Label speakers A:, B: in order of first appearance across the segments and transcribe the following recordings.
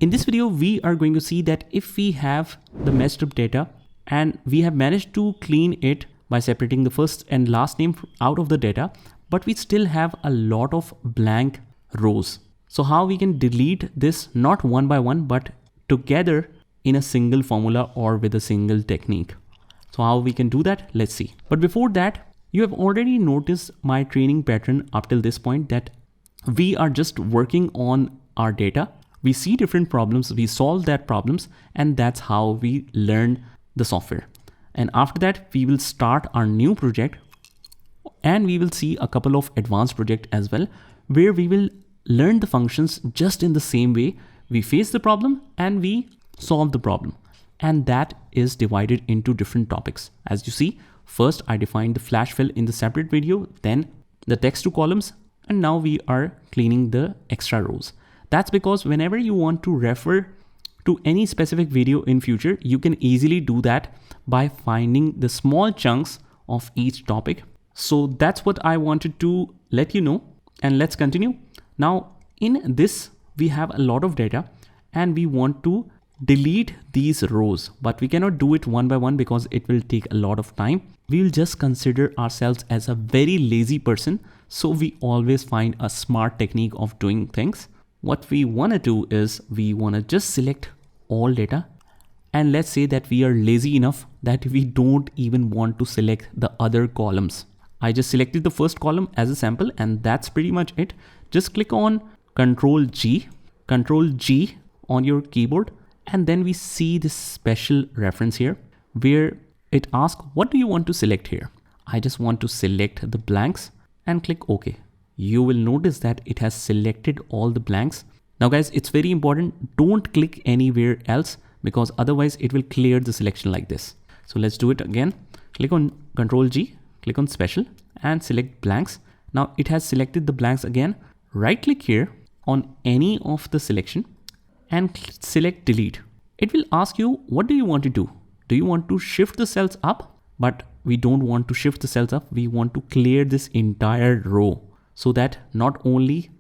A: In this video, we are going to see that if we have the messed up data and we have managed to clean it by separating the first and last name out of the data, but we still have a lot of blank rows. So how we can delete this not one by one, but together in a single formula or with a single technique. So how we can do that, let's see. But before that, you have already noticed my training pattern up till this point that we are just working on our data. We see different problems, we solve that problems, and that's how we learn the software. And after that, we will start our new project and we will see a couple of advanced projects as well, where we will learn the functions just in the same way. We face the problem and we solve the problem. And that is divided into different topics. As you see, first I defined the flash fill in the separate video, then the text to columns, and now we are cleaning the extra rows. That's because whenever you want to refer to any specific video in future, you can easily do that by finding the small chunks of each topic. So that's what I wanted to let you know, and let's continue. Now in this, we have a lot of data and we want to delete these rows, but we cannot do it one by one because it will take a lot of time. We will just consider ourselves as a very lazy person. So we always find a smart technique of doing things. What we want to do is we want to just select all data, and let's say that we are lazy enough that we don't even want to select the other columns. I just selected the first column as a sample, and that's pretty much it. Just click on Control G on your keyboard, and then we see this special reference here where it asks, what do you want to select here? I just want to select the blanks and click OK. You will notice that it has selected all the blanks. Now guys, it's very important. Don't click anywhere else because otherwise it will clear the selection like this. So let's do it again. Click on Control G, click on Special and select blanks. Now it has selected the blanks again. Right click here on any of the selection and select Delete. It will ask you, what do you want to do? Do you want to shift the cells up? But we don't want to shift the cells up. We want to clear this entire row, so that not only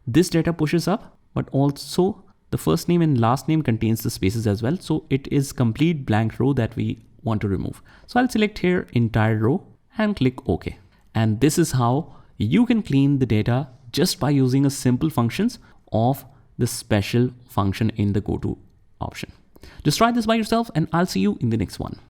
A: this data pushes up, but also the first name and last name contains the spaces as well. So it is complete blank row that we want to remove. So I'll select here entire row and click OK. And this is how you can clean the data just by using a simple functions of the special function in the go to option. Just try this by yourself and I'll see you in the next one.